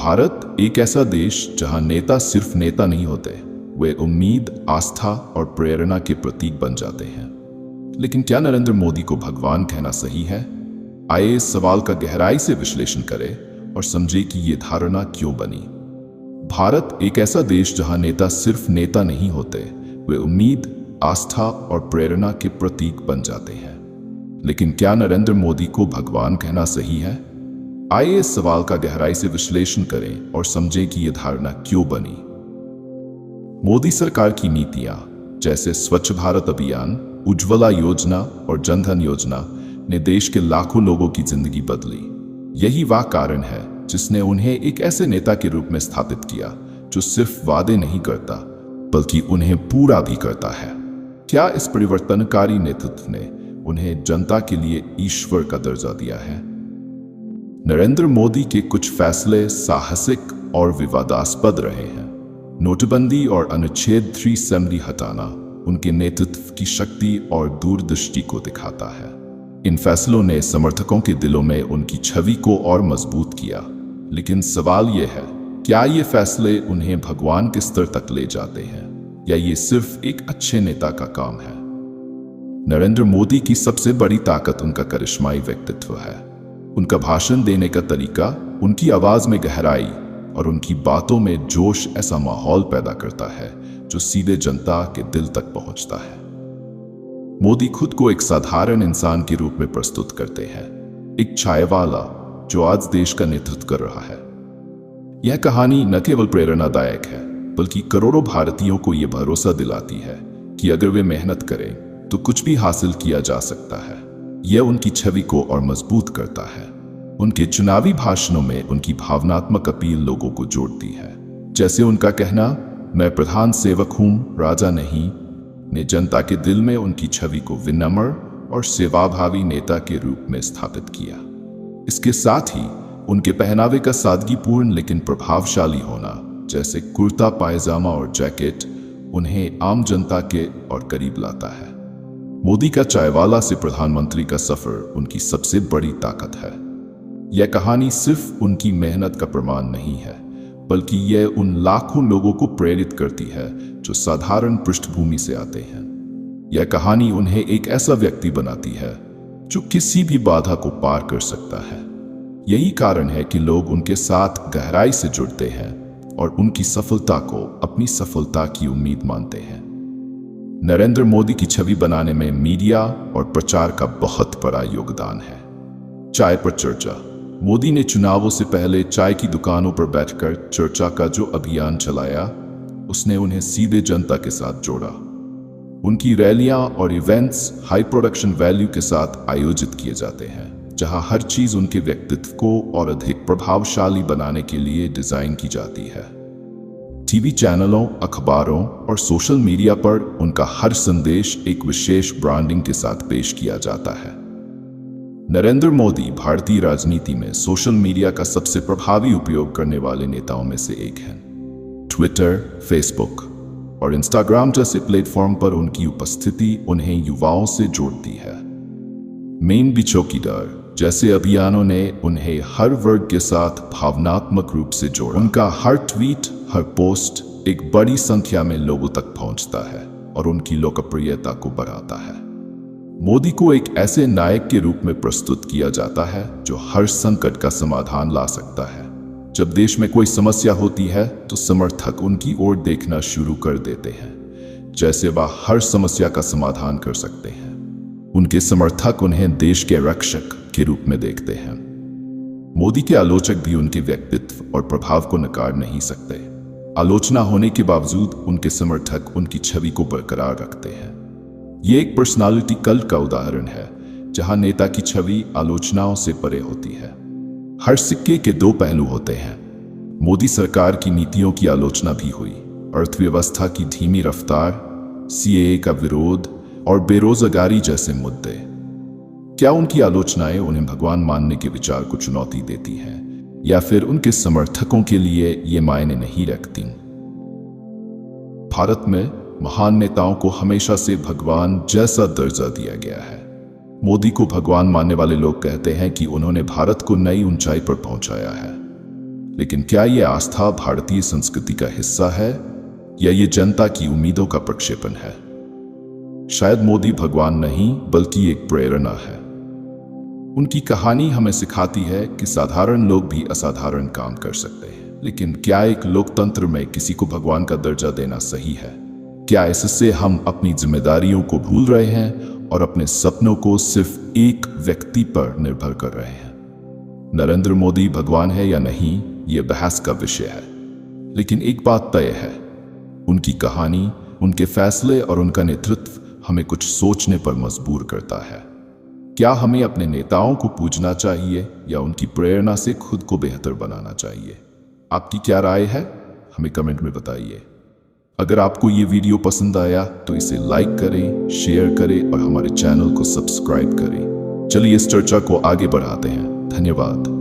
भारत एक ऐसा देश जहां नेता सिर्फ नेता नहीं होते, वे उम्मीद, आस्था और प्रेरणा के प्रतीक बन जाते हैं। लेकिन क्या नरेंद्र मोदी को भगवान कहना सही है? आइए इस सवाल का गहराई से विश्लेषण करें और समझे कि ये धारणा क्यों बनी। भारत एक ऐसा देश जहां नेता सिर्फ नेता नहीं होते, वे उम्मीद, आस्था और प्रेरणा के प्रतीक बन जाते हैं। लेकिन क्या नरेंद्र मोदी को भगवान कहना सही है? आइए इस सवाल का गहराई से विश्लेषण करें और समझें कि यह धारणा क्यों बनी। मोदी सरकार की नीतियां जैसे स्वच्छ भारत अभियान, उज्ज्वला योजना और जन धन योजना ने देश के लाखों लोगों की जिंदगी बदली। यही वह कारण है जिसने उन्हें एक ऐसे नेता के रूप में स्थापित किया जो सिर्फ वादे नहीं करता बल्कि उन्हें पूरा भी करता है। क्या इस परिवर्तनकारी नेतृत्व ने उन्हें जनता के लिए ईश्वर का दर्जा दिया है? नरेंद्र मोदी के कुछ फैसले साहसिक और विवादास्पद रहे हैं। नोटबंदी और अनुच्छेद 370 हटाना उनके नेतृत्व की शक्ति और दूरदृष्टि को दिखाता है। इन फैसलों ने समर्थकों के दिलों में उनकी छवि को और मजबूत किया। लेकिन सवाल यह है, क्या ये फैसले उन्हें भगवान के स्तर तक ले जाते हैं या ये सिर्फ एक अच्छे नेता का काम है? नरेंद्र मोदी की सबसे बड़ी ताकत उनका करिश्माई व्यक्तित्व है। उनका भाषण देने का तरीका, उनकी आवाज में गहराई और उनकी बातों में जोश ऐसा माहौल पैदा करता है जो सीधे जनता के दिल तक पहुंचता है। मोदी खुद को एक साधारण इंसान के रूप में प्रस्तुत करते हैं, एक चायवाला जो आज देश का नेतृत्व कर रहा है। यह कहानी न केवल प्रेरणादायक है बल्कि करोड़ों भारतीयों को यह भरोसा दिलाती है कि अगर वे मेहनत करें तो कुछ भी हासिल किया जा सकता है। यह उनकी छवि को और मजबूत करता है। उनके चुनावी भाषणों में उनकी भावनात्मक अपील लोगों को जोड़ती है। जैसे उनका कहना, मैं प्रधान सेवक हूं, राजा नहीं, ने जनता के दिल में उनकी छवि को विनम्र और सेवाभावी नेता के रूप में स्थापित किया। इसके साथ ही उनके पहनावे का सादगीपूर्ण लेकिन प्रभावशाली होना, जैसे कुर्ता पायजामा और जैकेट, उन्हें आम जनता के और करीब लाता है। मोदी का चायवाला से प्रधानमंत्री का सफर उनकी सबसे बड़ी ताकत है। यह कहानी सिर्फ उनकी मेहनत का प्रमाण नहीं है बल्कि यह उन लाखों लोगों को प्रेरित करती है जो साधारण पृष्ठभूमि से आते हैं। यह कहानी उन्हें एक ऐसा व्यक्ति बनाती है जो किसी भी बाधा को पार कर सकता है। यही कारण है कि लोग उनके साथ गहराई से जुड़ते हैं और उनकी सफलता को अपनी सफलता की उम्मीद मानते हैं। नरेंद्र मोदी की छवि बनाने में मीडिया और प्रचार का बहुत बड़ा योगदान है। चाय पर चर्चा। मोदी ने चुनावों से पहले चाय की दुकानों पर बैठकर चर्चा का जो अभियान चलाया, उसने उन्हें सीधे जनता के साथ जोड़ा। उनकी रैलियां और इवेंट्स हाई प्रोडक्शन वैल्यू के साथ आयोजित किए जाते हैं, जहां हर चीज उनके व्यक्तित्व को और अधिक प्रभावशाली बनाने के लिए डिजाइन की जाती है। टीवी चैनलों, अखबारों और सोशल मीडिया पर उनका हर संदेश एक विशेष ब्रांडिंग के साथ पेश किया जाता है। नरेंद्र मोदी भारतीय राजनीति में सोशल मीडिया का सबसे प्रभावी उपयोग करने वाले नेताओं में से एक हैं। ट्विटर, फेसबुक और इंस्टाग्राम जैसे प्लेटफॉर्म पर उनकी उपस्थिति उन्हें युवाओं से जोड़ती है। मेन भी चौकीदार जैसे अभियानों ने उन्हें हर वर्ग के साथ भावनात्मक रूप से जोड़ा। उनका हर ट्वीट, हर पोस्ट एक बड़ी संख्या में लोगों तक पहुंचता है और उनकी लोकप्रियता को बढ़ाता है। मोदी को एक ऐसे नायक के रूप में प्रस्तुत किया जाता है जो हर संकट का समाधान ला सकता है। जब देश में कोई समस्या होती है तो समर्थक उनकी ओर देखना शुरू कर देते हैं, जैसे वह हर समस्या का समाधान कर सकते हैं। उनके समर्थक उन्हें देश के रक्षक के रूप में देखते हैं। मोदी के आलोचक भी उनके व्यक्तित्व और प्रभाव को नकार नहीं सकते। आलोचना होने के बावजूद उनके समर्थक उनकी छवि को बरकरार रखते हैं। ये एक पर्सनालिटी कल्ट का उदाहरण है, जहां नेता की छवि आलोचनाओं से परे होती है। हर सिक्के के दो पहलू होते हैं। मोदी सरकार की नीतियों की आलोचना भी हुई। अर्थव्यवस्था की धीमी रफ्तार, सीएए का विरोध और बेरोजगारी जैसे मुद्दे। क्या उनकी आलोचनाएं उन्हें भगवान मानने के विचार को चुनौती देती हैं या फिर उनके समर्थकों के लिए ये मायने नहीं रखती? भारत में महान नेताओं को हमेशा से भगवान जैसा दर्जा दिया गया है। मोदी को भगवान मानने वाले लोग कहते हैं कि उन्होंने भारत को नई ऊंचाई पर पहुंचाया है। लेकिन क्या ये आस्था भारतीय संस्कृति का हिस्सा है या ये जनता की उम्मीदों का प्रक्षेपण है? शायद मोदी भगवान नहीं बल्कि एक प्रेरणा है। उनकी कहानी हमें सिखाती है कि साधारण लोग भी असाधारण काम कर सकते हैं। लेकिन क्या एक लोकतंत्र में किसी को भगवान का दर्जा देना सही है? क्या इससे हम अपनी जिम्मेदारियों को भूल रहे हैं और अपने सपनों को सिर्फ एक व्यक्ति पर निर्भर कर रहे हैं? नरेंद्र मोदी भगवान है या नहीं, यह बहस का विषय है। लेकिन एक बात तय है, उनकी कहानी, उनके फैसले और उनका नेतृत्व हमें कुछ सोचने पर मजबूर करता है। क्या हमें अपने नेताओं को पूजना चाहिए या उनकी प्रेरणा से खुद को बेहतर बनाना चाहिए? आपकी क्या राय है? हमें कमेंट में बताइए। अगर आपको ये वीडियो पसंद आया तो इसे लाइक करें, शेयर करें और हमारे चैनल को सब्सक्राइब करें। चलिए इस चर्चा को आगे बढ़ाते हैं। धन्यवाद।